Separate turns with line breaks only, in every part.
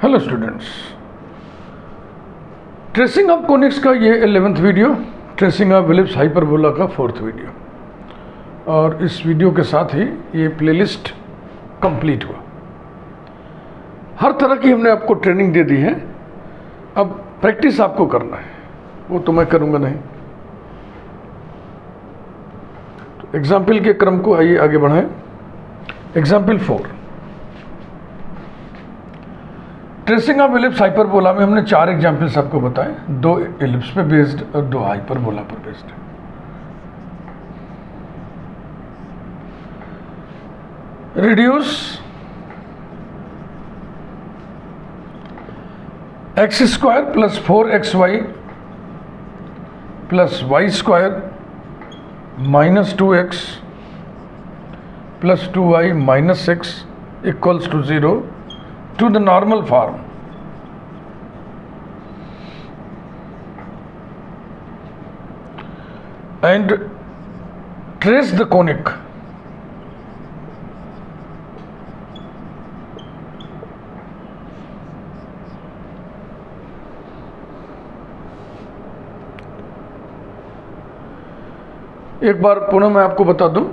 Hello students, tracing of conics का ये 11th video, tracing of ellipse hyperbola का 4th video, और इस वीडियो के साथ ही ये प्लेलिस्ट कंप्लीट हुआ। हर तरह की हमने आपको ट्रेनिंग दे दी है, अब प्रैक्टिस आपको करना है, वो तो मैं करूँगा नहीं। तो एग्जाम्पल के क्रम को आइए आगे बढ़ाएं। Example 4, tracing of ellipse hyperbola में हमने 4 एग्जाम्पल्स आपको बताए, 2 एलिप्स पे बेस्ड और 2 हाइपरबोला पर बेस्ड है। Reduce x square plus 4xy plus Y square minus 2x plus 2y minus 6 equals to 0 to the normal form. And trace the conic. एक बार पुनः मैं आपको बता दूं,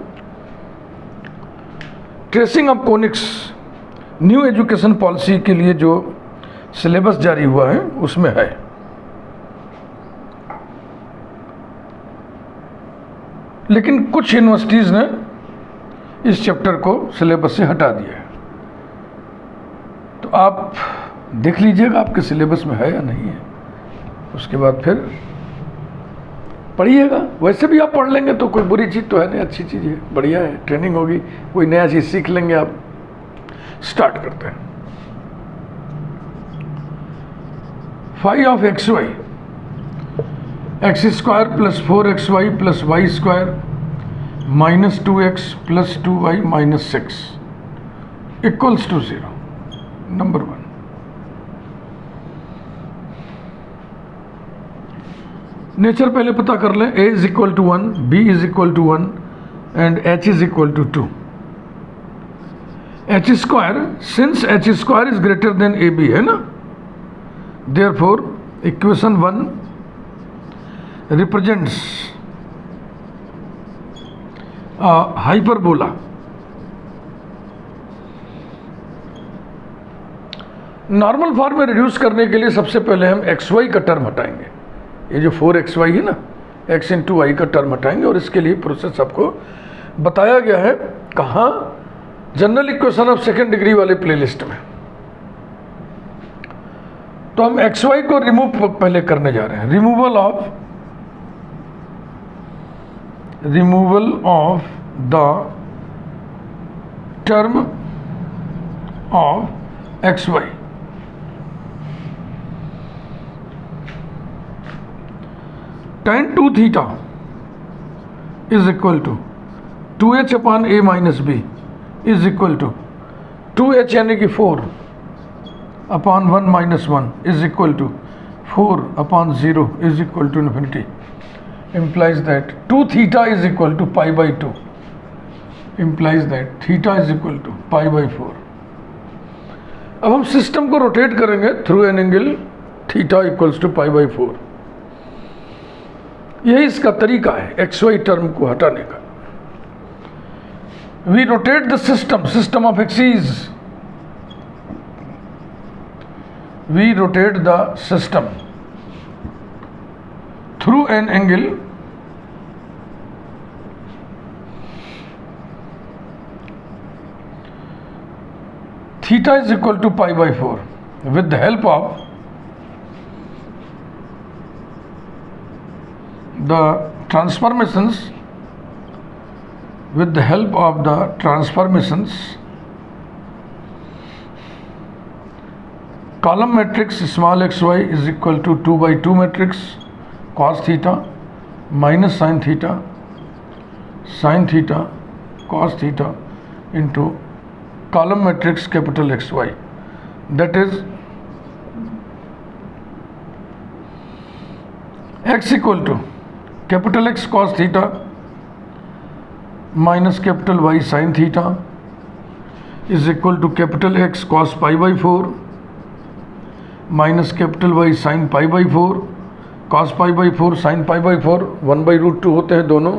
tracing of conics new education policy के लिए जो सिलेबस जारी हुआ है उसमें है। लेकिन कुछ यूनिवर्सिटीज़ ने इस चैप्टर को सिलेबस से हटा दिया है, तो आप देख लीजिएगा आपके सिलेबस में है या नहीं है, उसके बाद फिर पढ़िएगा। वैसे भी आप पढ़ लेंगे तो कोई बुरी चीज़ तो है नहीं, अच्छी चीज़ है, बढ़िया है, ट्रेनिंग होगी, कोई नया चीज़ सीख लेंगे आप। स्टार्ट करते हैं। Phi of x y, x square plus 4xy plus Y square minus 2x plus 2y minus 6 equals to 0। Number 1, nature पहले पता कर लें। a is equal to 1, b is equal to 1 and h is equal to 2। h square, since h square is greater than ab है ना, therefore equation 1 represents hyperbola. Normal form में reduce करने के लिए सबसे पहले हम xy का टर्म हटाएंगे, ये जो 4xy है ना, x इंटू वाई का टर्म हटाएंगे, और इसके लिए प्रोसेस आपको बताया गया है कहाँ, general equation of second degree वाले प्लेलिस्ट में। तो हम xy को रिमूव पहले करने जा रहे हैं। Removal of the term of xy। tan 2 theta is equal to 2h upon a minus b is equal to 2h यानी कि 4 अपॉन 1 minus 1 is equal to 4 upon 0 is equal to infinity, implies that 2 theta is equal to pi by 2, implies that theta is equal to pi by 4। अब हम system को rotate करेंगे through an angle theta equals to pi by 4। यही इसका तरीका है xy term को हटाने का। We rotate the system of axes. We rotate the system through an angle theta is equal to pi by 4 with the help of the transformations column matrix small xy is equal to 2 by 2 matrix cos theta minus sin theta cos theta into column matrix capital XY, that is x equal to capital X cos theta minus capital Y sin theta is equal to capital X cos pi by 4 minus capital Y sine pi by 4, cos pi by 4, sine pi by 4, 1/√2 होते हैं दोनों,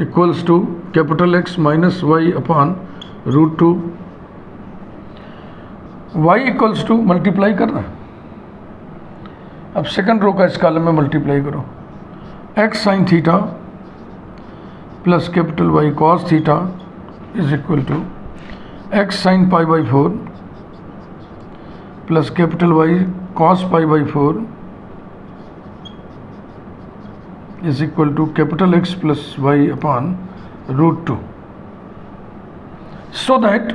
equals to capital X minus Y upon √2, y equals to multiply करना। अब second row का इस column में multiply करो, x sine theta plus capital Y cos theta is equal to x sine pi by 4 plus capital Y cos pi by 4 is equal to capital X plus y upon √2, so that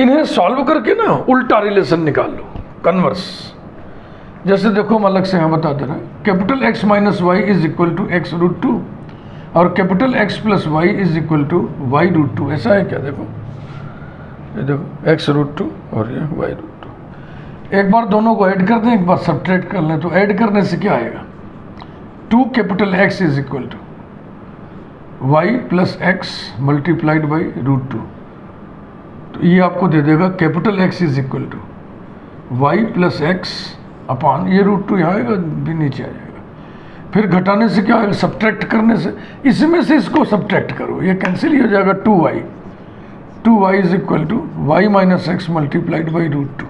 इन्हें solve करके ना उल्टा relation निकाल लो, converse. जैसे देखो हम अलग से यहाँ बता दे रहे हैं, capital X minus y is equal to x √2 और capital X plus y is equal to y √2, ऐसा है क्या? देखो ये देखो एक्स √2 और ये वाई √2। एक बार दोनों को ऐड कर दें, एक बार सब्ट्रैक्ट कर लें, तो ऐड करने से क्या आएगा? 2 capital X is equal to y plus x multiplied by √2, तो ये आपको दे देगा capital X is equal to y plus x upon ये √2 यहाँ आएगा भी नीचे आ जाएगा। फिर घटाने से क्या आएगा? सब्ट्रैक्ट करने से, इसमें से इसको सब्ट्रैक्ट करो, ये कैंसिल ही हो जाएगा। 2y is equal to y minus x multiplied by √2।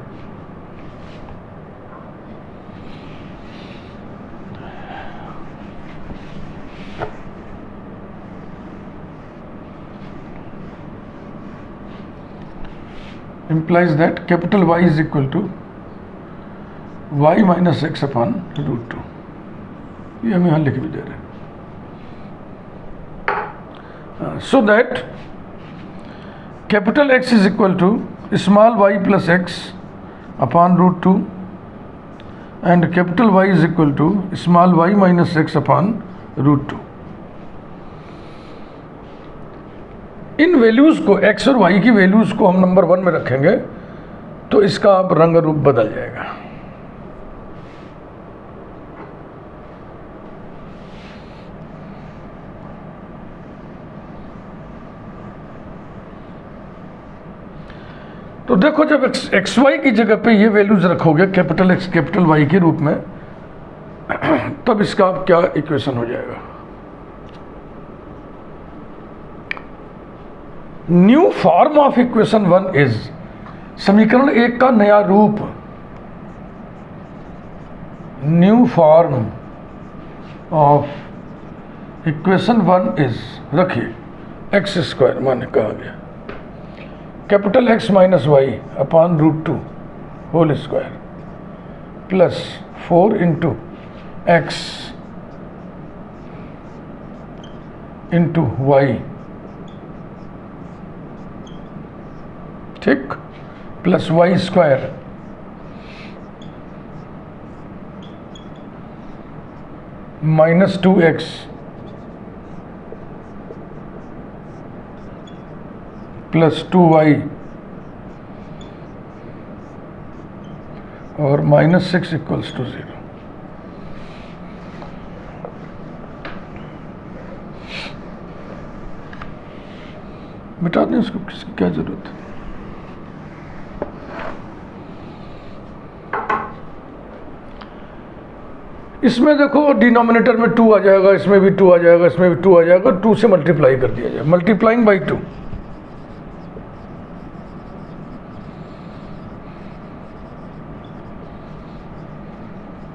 implies that capital Y is equal to y minus x upon √2, ये हम यहाँ लिख भी दे रहे हैं। So that capital X is equal to small y plus x upon √2 and capital Y is equal to small y minus x upon √2। इन values को, x और y की वैल्यूज़ को हम नंबर 1 में रखेंगे तो इसका अब रंग रूप बदल जाएगा। तो देखो जब एक्स वाई की जगह पे ये वैल्यूज रखोगे कैपिटल एक्स कैपिटल वाई के रूप में, तब इसका क्या इक्वेशन हो जाएगा? New form of equation 1 is, समीकरण 1 का नया रूप, new form of equation 1 is, रखिए एक्स स्क्वायर माने कहा गया capital X minus Y upon √2 whole square plus 4 into X into Y, ठीक, plus Y square minus 2x plus 2y और माइनस 6 इक्वल्स टू 0। मिटा दें इसको, किसकी क्या जरूरत है? इसमें देखो डिनोमिनेटर में 2 आ जाएगा, इसमें भी 2 आ जाएगा, इसमें भी 2 आ जाएगा, 2 से मल्टीप्लाई कर दिया जाए, multiplying by 2।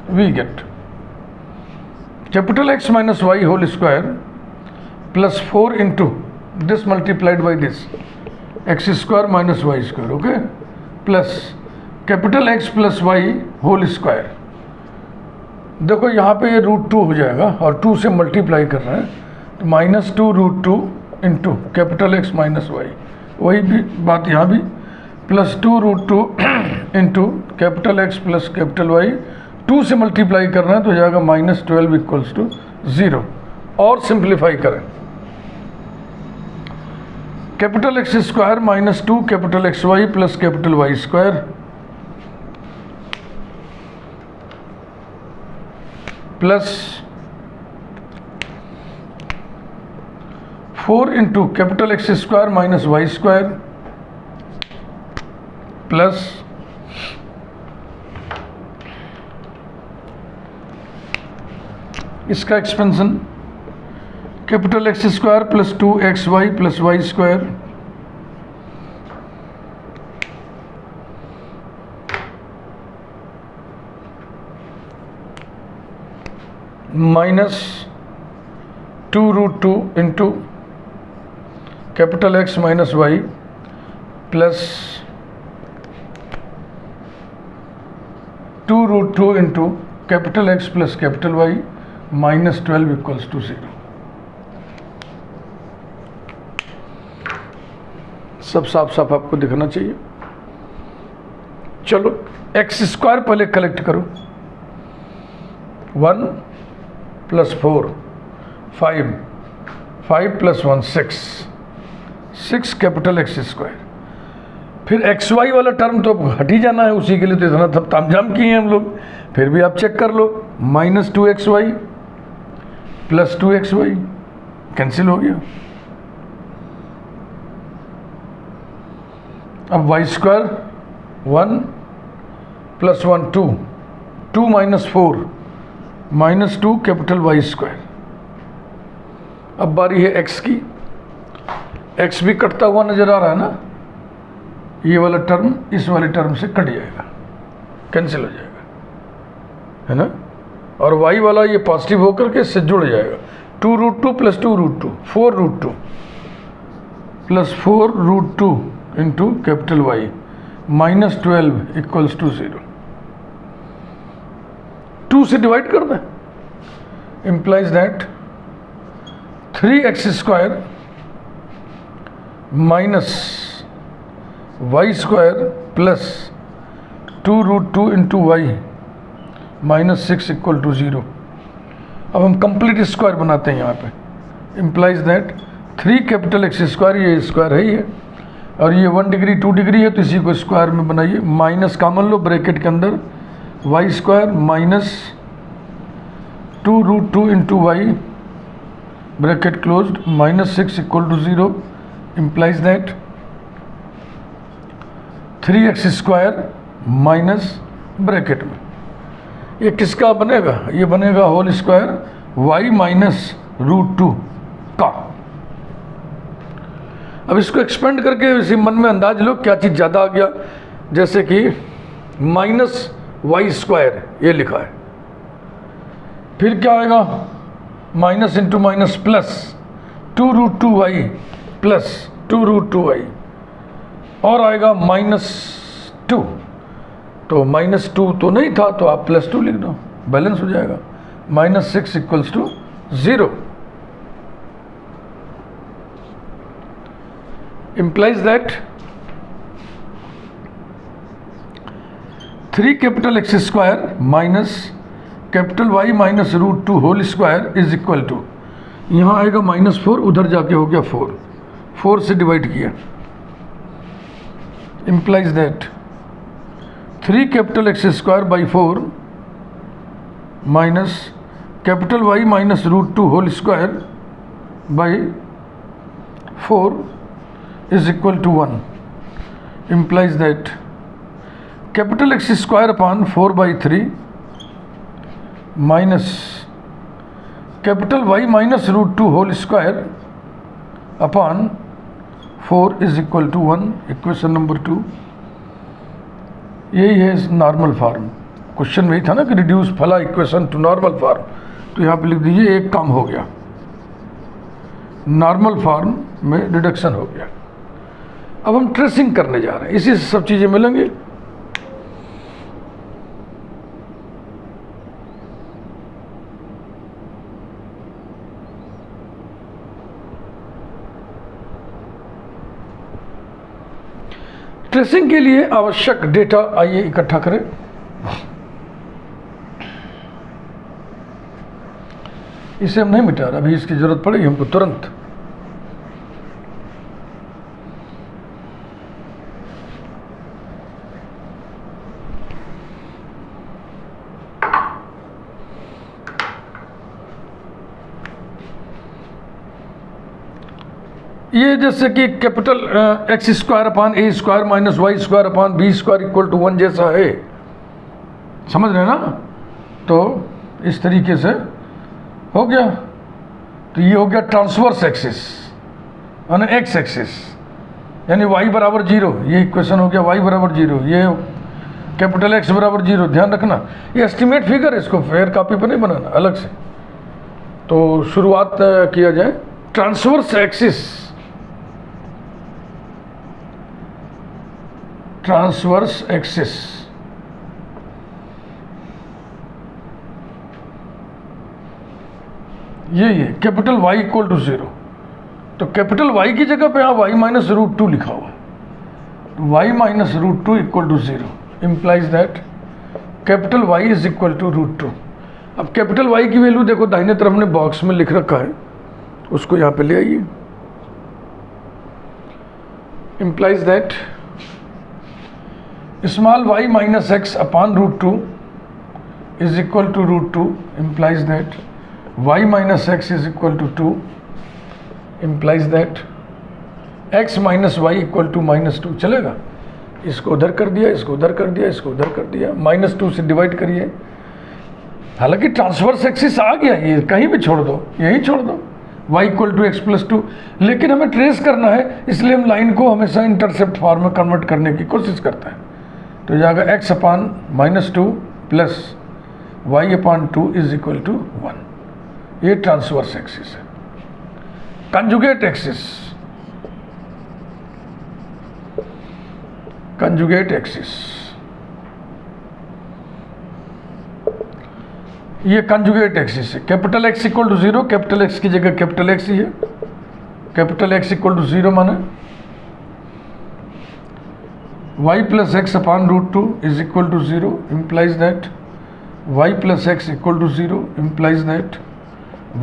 We get capital X minus Y whole square plus 4 into this multiplied by this X square minus Y square, okay, plus capital X plus Y whole square. देखो यहाँ पे ये √2 हो जाएगा और 2 से मल्टीप्लाई कर रहे हैं, तो minus 2 √2 into capital X minus Y, वही भी बात यहाँ भी, plus 2 √2 into capital X plus capital Y, 2 से मल्टीप्लाई कर रहे हैं तो हो जाएगा माइनस 12 इक्वल्स टू 0। और सिंप्लीफाई करें, capital X square minus 2 capital X Y plus capital Y square plus 4 into capital X square minus Y square plus इसका expansion capital X square plus 2xy plus Y square minus 2√2 into capital X minus Y plus 2√2 into capital X plus capital Y minus 12 equals to 0। सब साफ साफ आपको दिखना चाहिए। चलो x square पहले collect करो। 1 plus 4 5 5 plus 1 6 capital X square. फिर एक्स वाई वाला टर्म तो अब हट ही जाना है, उसी के लिए तो इतना तामझाम किए हैं हम लोग। फिर भी आप चेक कर लो, minus 2xy plus 2xy cancel हो गया। अब Y square 1 plus 1 2 minus 4 minus 2 capital Y square. अब बारी है एक्स की। एक्स भी कटता हुआ नजर आ रहा है ना, ये वाला टर्म इस वाले टर्म से कट जाएगा, कैंसिल हो जाएगा, है ना। और y वाला ये पॉजिटिव होकर के इससे जुड़ जाएगा। 2√2 plus 2√2 4√2 plus 4√2 into capital Y minus 12 equals to 0। 2 से डिवाइड कर दें, implies that 3x square minus Y square plus 2√2 into Y minus 6 equal to 0। अब हम कंप्लीट स्क्वायर बनाते हैं यहाँ पे, implies that 3 capital X square, ये स्क्वायर है ही है, और ये 1 डिग्री 2 डिग्री है, तो इसी को स्क्वायर में बनाइए। माइनस कॉमन लो ब्रैकेट के अंदर, Y square minus 2√2 into Y bracket closed minus 6 equal to 0, implies that 3x square minus bracket में ये किसका बनेगा, ये बनेगा होल स्क्वायर y माइनस √2 का। अब इसको एक्सपेंड करके इसी मन में अंदाज लो क्या चीज़ ज़्यादा आ गया, जैसे कि माइनस वाई स्क्वायर ये लिखा है, फिर क्या आएगा minus into minus plus 2√2y plus 2√2y, और आएगा -2, तो -2 तो नहीं था तो आप +2 लिख दो, बैलेंस हो जाएगा। -6 equals to 0, implies that 3 capital X square minus capital Y minus √2 whole square is equal to, यहाँ आएगा -4, उधर जाके हो गया 4 से डिवाइड किया, implies that 3 capital X square by 4 minus capital Y minus √2 whole square by 4 is equal to 1, implies that capital X square upon 4 by 3 minus capital Y minus √2 whole square upon 4 is equal to 1। Equation number 2 यही है normal form. Question में ही था ना कि reduce फला equation two normal form, तो यहाँ पे लिख दीजिए एक काम हो गया, नॉर्मल फॉर्म में रिडक्शन हो गया। अब हम ट्रेसिंग करने जा रहे हैं, इसी से सब चीज़ें मिलेंगी। ट्रेसिंग के लिए आवश्यक डेटा आइए इकट्ठा करें। इसे हम नहीं मिटा रहे, अभी इसकी जरूरत पड़ेगी हमको तुरंत। ये जैसे कि capital X square upon A square minus Y square upon B square equal to 1 जैसा है, समझ रहे ना? तो इस तरीके से हो गया। तो ये हो गया ट्रांसवर्स एक्सिस यानी एक्स एक्सिस, यानी y बराबर 0, ये इक्वेशन हो गया y बराबर 0, ये कैपिटल X बराबर 0। ध्यान रखना ये एस्टिमेट फिगर है, इसको फेयर कॉपी पर नहीं बनाना अलग से। तो शुरुआत किया जाए। ट्रांसवर्स एक्सिस, ट्रांसवर्स एक्सिस ये कैपिटल Y इक्वल टू 0। तो कैपिटल Y की जगह पे यहाँ y माइनस रूट 2 लिखा हुआ है। y minus root 2 equal to 0 implies that capital Y is equal to root 2। अब कैपिटल Y की वैल्यू देखो दाहिने तरफ हमने बॉक्स में लिख रखा है, उसको यहाँ पे ले आइए। implies that small y minus X upon root 2 is equal to root 2 implies that y minus X is equal to 2 implies that x minus Y equal to minus 2। चलेगा? इसको उधर कर दिया, इसको उधर कर दिया, इसको उधर कर दिया, माइनस 2 से डिवाइड करिए। हालांकि ट्रांसवर्स एक्सिस आ गया, ये कहीं भी छोड़ दो, यही छोड़ दो, y equal to X plus 2। लेकिन हमें ट्रेस करना है, इसलिए हम लाइन को हमेशा इंटरसेप्ट फॉर्म में कन्वर्ट करने की कोशिश करते हैं। तो जाएगा x upon minus 2 plus y upon 2 is equal to 1। ये ट्रांसवर्स एक्सिस है। कंजुगेट एक्सिस, कंजुगेट एक्सिस, ये कंजुगेट एक्सिस है। Capital X equal to 0, capital X की जगह कैपिटल X ही है। कैपिटल X इक्वल टू 0 माने y plus X upon root 2 is equal to 0 implies that y plus X equal to 0 implies that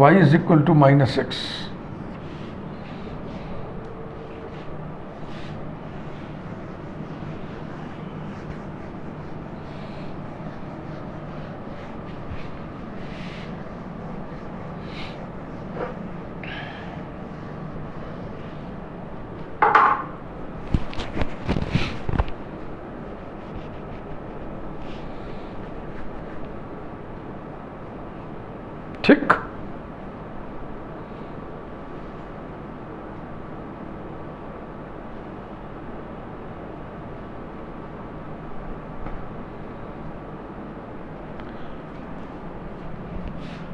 y is equal to minus X. ठीक,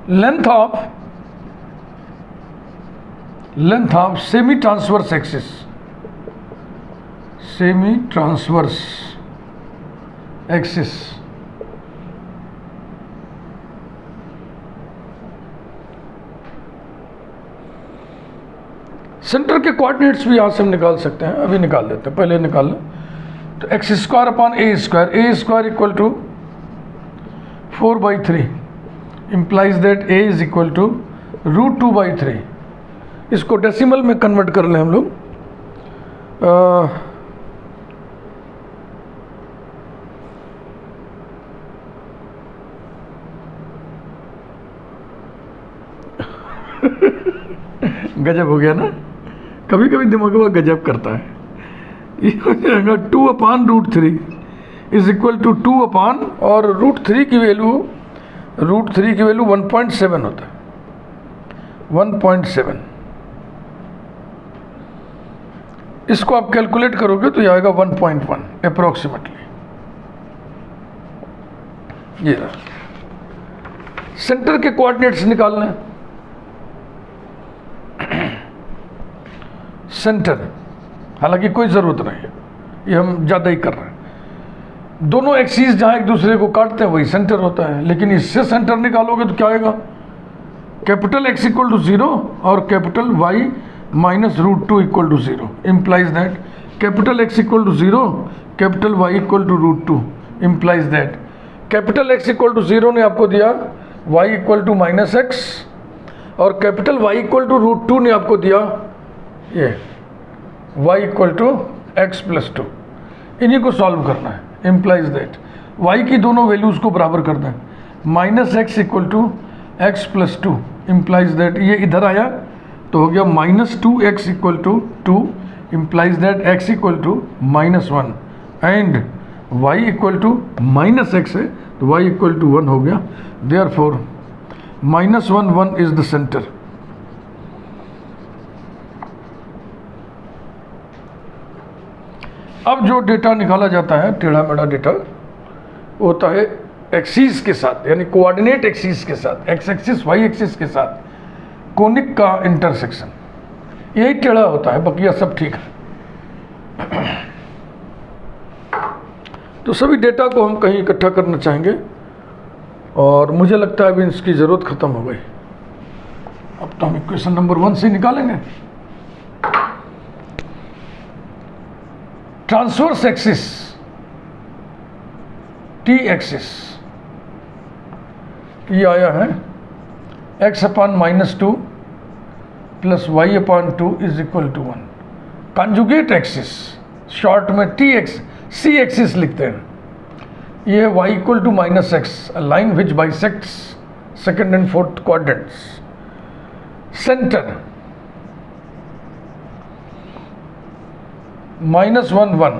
length of semi transverse axis, semi transverse axis centre के coordinates भी यहाँ से हम निकाल सकते हैं, अभी निकाल लेते हैं, पहले निकाल लो। तो X square upon A square equal to 4/3 implies that A is equal to root 2/3। इसको डेसिमल में कन्वर्ट कर लें हम लोग। गजब हो गया ना, कभी कभी दिमाग में गजब करता है। ये हो जाएगा 2/√3 इज इक्वल टू 2 अपान, और √3 की वैल्यू 1.7 होता है, 1.7। इसको आप कैलकुलेट करोगे तो ये आएगा 1.1 अप्रोक्सीमेटली। ये रहा। सेंटर के कोऑर्डिनेट्स निकालना है। सेंटर, हालांकि कोई ज़रूरत नहीं है, ये हम ज़्यादा ही कर रहे हैं। दोनों एक्सिस जहाँ एक दूसरे को काटते हैं वही सेंटर होता है, लेकिन इससे सेंटर निकालोगे तो क्या आएगा? कैपिटल X इक्वल टू 0 और capital Y minus √2 equal to 0 implies that capital X equal to 0, capital Y equal to √2 implies that capital X equal to 0 ने आपको दिया Y equal to minus X, और capital Y equal to √2 ने आपको दिया ये y equal to X plus 2। इन्हीं को सॉल्व करना है। इम्प्लाइज दैट y की दोनों वैल्यूज़ को बराबर कर दें। Minus X equal to X plus 2 implies that ये इधर आया तो हो गया -2x equal to 2 implies that x equal to -1 and y equal to -x है तो y इक्वल टू 1 हो गया. Therefore -1 1 is the centre. अब जो डेटा निकाला जाता है टेढ़ा मेढ़ा डेटा वो होता है एक्सिस के साथ, यानी कोऑर्डिनेट एक्सिस के साथ, एक्स एक्सिस वाई एक्सिस के साथ कोनिक का इंटरसेक्शन. यही टेढ़ा होता है, बकिया सब ठीक है. तो सभी डेटा को हम कहीं इकट्ठा करना चाहेंगे और मुझे लगता है अभी इसकी ज़रूरत ख़त्म हो गई. अब तो हम इक्वेशन नंबर 1 से निकालेंगे. ट्रांसवर्स एक्सिस टी एक्सिस ये आया है x/-2 plus y/2 is equal to 1. Conjugate axis short में टी एक्स सी एक्सिस लिखते हैं. ये है y equal to -x, a line which bisects second and fourth quadrants. Center -1 1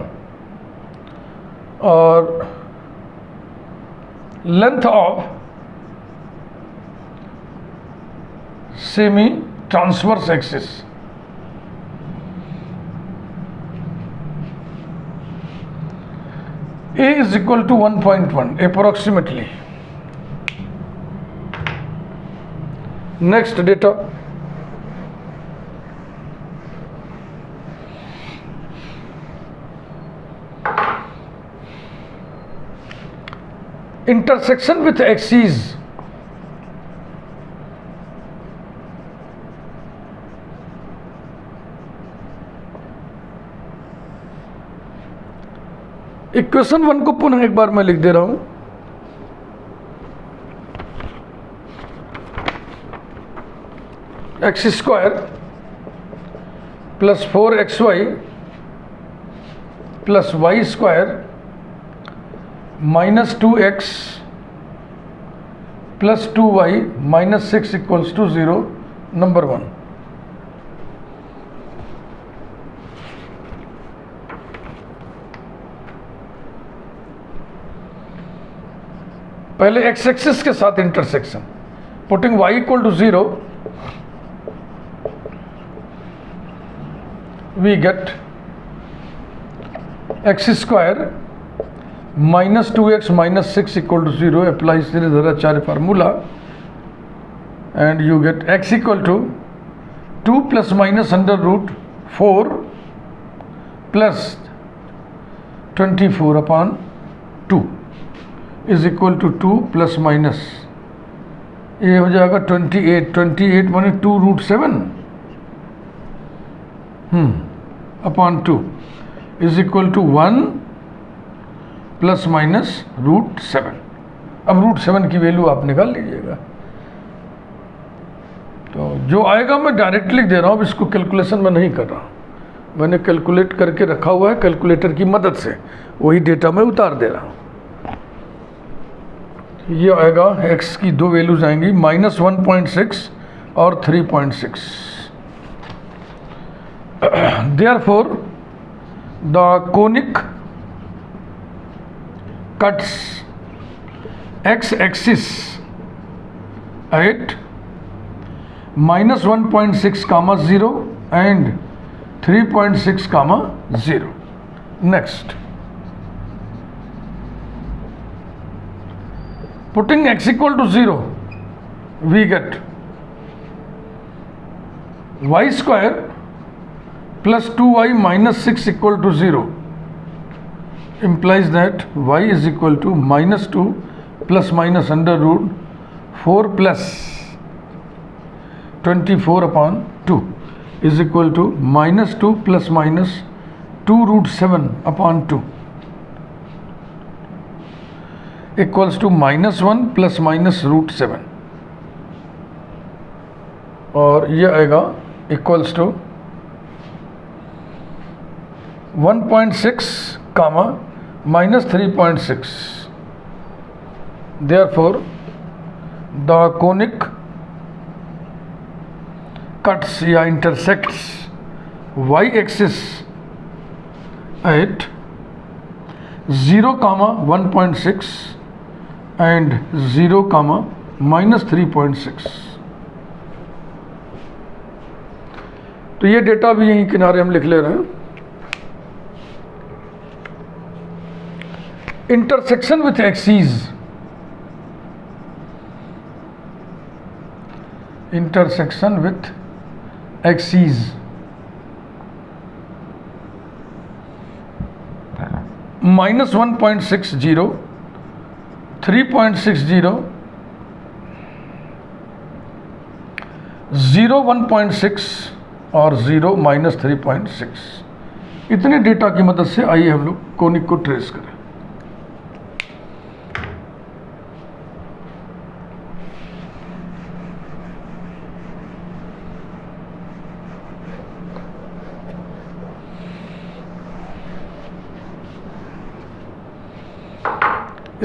और length of semi transverse axis A is equal to 1.1 approximately. Next data. Intersection with axes. Equation 1 को पुनः एक बार मैं लिख दे रहा हूं. X square plus 4xy plus Y square -2x plus 2y -6 equals to 0. Number 1. पहले एक्स एक्सिस के साथ intersection. Putting y equal to 0 we get X square -2x -6 equal to 0. Apply Sridharacharya formula and you get x equal to 2 plus minus √4 plus 24/2 is equal to 2 plus minus ये हो जाएगा 28 माने 2√7 upon 2 is equal to 1 plus minus √7. अब √7 की value आप निकाल लीजिएगा. तो जो आएगा मैं डायरेक्ट लिख दे रहा हूँ. अब इसको कैलकुलेशन में नहीं कर रहा हूँ, मैंने कैलकुलेट करके रखा हुआ है कैलकुलेटर की मदद से. वही डेटा मैं उतार दे रहा हूँ. ये आएगा x की दो वैल्यूज आएंगी -1.6 और 3.6. Therefore the conic cuts x axis at -1.6, 0 and 3.6, 0. Next, putting x equal to 0, we get y square plus 2y minus 6 equal to 0. Implies that y is equal to -2 plus minus √4 plus 24/2 is equal to -2 plus minus 2√7/2 equals to -1 plus minus √7. और ये आएगा equals to 1.6, -3.6. Therefore, the conic cuts या intersects y axis at 0, 1.6 and 0, -3.6। तो ये data भी यहीं किनारे हम लिख ले रहे हैं। Intersection with axes, intersection with axes -1.60, 3.60, 0, 1.6 और 0, -3.6। इतने डेटा की मदद से आइए हम लोग कोनिक को ट्रेस करें।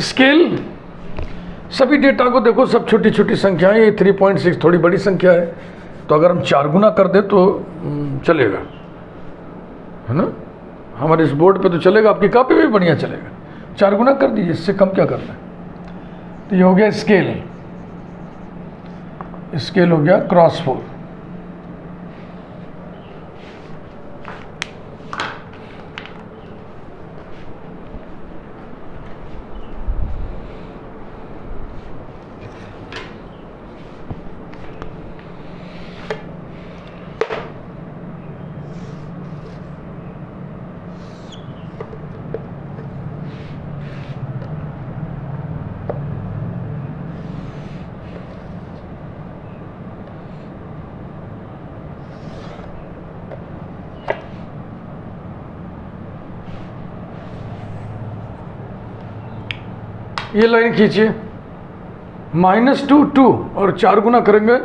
स्केल, सभी डेटा को देखो, सब छोटी छोटी संख्याएं। ये 3.6 थोड़ी बड़ी संख्या है, तो अगर हम 4 गुना कर दे तो चलेगा, है ना। हमारे इस बोर्ड पे तो चलेगा, आपकी कॉपी में भी बढ़िया चलेगा। 4 गुना कर दीजिए, इससे कम क्या करना है। तो ये हो गया स्केल, स्केल हो गया क्रॉस 4। ये लाइन खींचिए, -2, 2 और 4 गुना करेंगे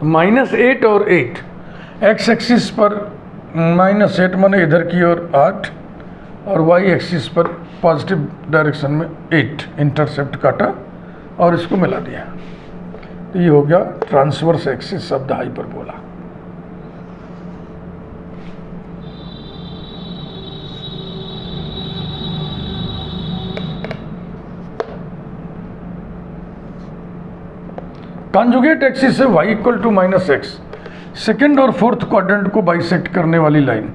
-8 और 8। एक्स एक्सिस पर -8 माने इधर की ओर 8 और वाई एक्सिस पर पॉजिटिव डायरेक्शन में 8 इंटरसेप्ट काटा और इसको मिला दिया। तो ये हो गया transverse axis of the hyperbola. Conjugate axis से y = -x, सेकेंड और फोर्थ क्वाड्रेंट को बाइसेक्ट करने वाली लाइन।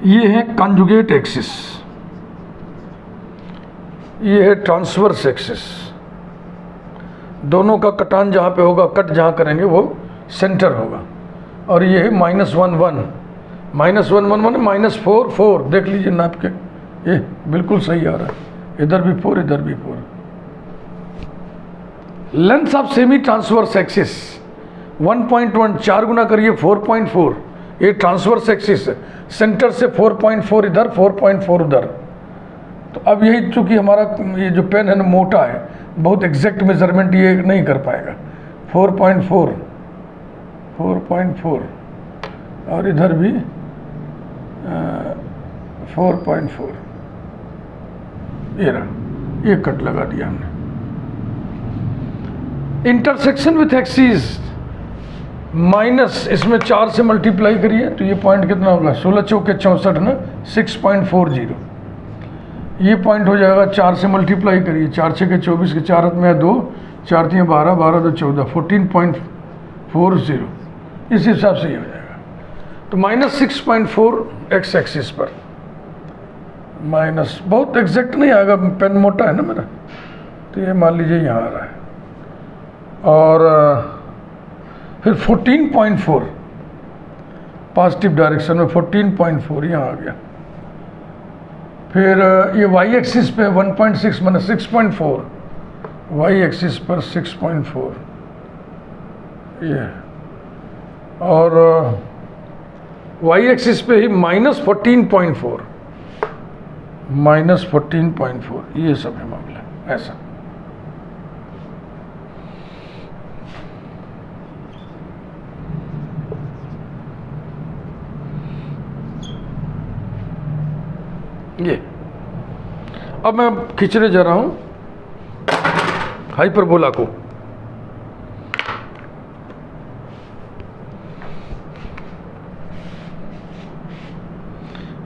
ये है कॉन्जुगेट एक्सिस, ये है ट्रांसवर्स एक्सिस। दोनों का कटान जहाँ पे होगा, कट जहाँ करेंगे वो सेंटर होगा। और ये है -1, 1, -1, 1 माने -4, 4। देख लीजिए नाप के, ये बिल्कुल सही आ रहा है। इधर भी 4, इधर भी 4। Length of semi transverse axis 1.1, 4 गुना करिए 4.4। ये ट्रांसवर्स एक्सिस है, सेंटर से 4.4 इधर, 4.4 उधर। तो अब यही चूँकि हमारा ये जो पेन है ना मोटा है, बहुत एग्जैक्ट मेजरमेंट ये नहीं कर पाएगा। 4.4, 4.4 और इधर भी 4.4। ये रहा, ये कट लगा दिया हमने। इंटरसेक्शन विथ एक्सिस माइनस, इसमें 4 से मल्टीप्लाई करिए तो ये पॉइंट कितना होगा, 16 चौके 64 ना, 6.40। ये पॉइंट हो जाएगा, 4 से मल्टीप्लाई करिए, 4 6 के 24 के 4 हाथ में है 2, 4 3 12, 12 2 14, 14.40। इस हिसाब से ये हो जाएगा। तो -6.4 एक्स एक्सिस पर माइनस, बहुत एग्जैक्ट नहीं आएगा, पेन मोटा है ना मेरा, तो ये मान लीजिए यहाँ आ रहा है। और फिर 14.4 पॉजिटिव डायरेक्शन में, 14.4 यहाँ आ गया। फिर ये वाई एक्सिस पे 1.6 माने 6.4, वाई एक्सिस पर 6.4 ये। और वाई एक्सिस पे ही -14.4, -14.4। ये सब है मामला ऐसा। ये अब मैं खींचने जा रहा हूँ हाइपरबोला को।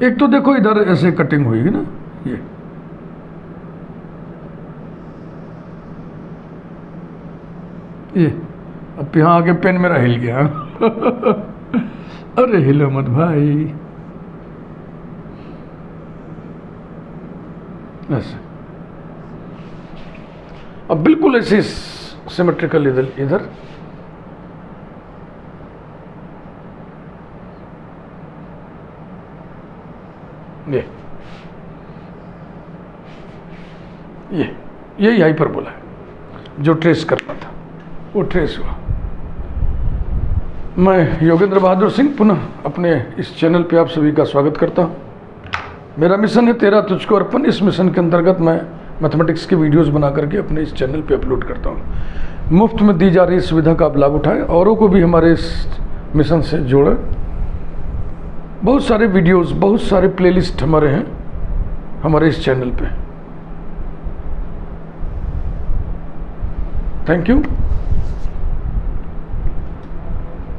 एक तो देखो इधर ऐसे कटिंग हुई ना, ये अब यहाँ आके पेन मेरा हिल गया अरे हिलो मत भाई, ऐसे अब बिल्कुल ऐसे सिमेट्रिकल इधर इधर ये यही हाइपरबोला है जो ट्रेस करना था, वो ट्रेस हुआ। मैं योगेंद्र बहादुर सिंह पुनः अपने इस चैनल पे आप सभी का स्वागत करता हूँ। मेरा मिशन है तेरा तुझको अर्पण। इस मिशन के अंतर्गत मैं मैथमेटिक्स की वीडियोस बना करके अपने इस चैनल पे अपलोड करता हूँ। मुफ्त में दी जा रही इस सुविधा का आप लाभ उठाएं, औरों को भी हमारे इस मिशन से जोड़ें। बहुत सारे वीडियोस, बहुत सारे प्लेलिस्ट हमारे हैं हमारे इस चैनल पे। Thank you.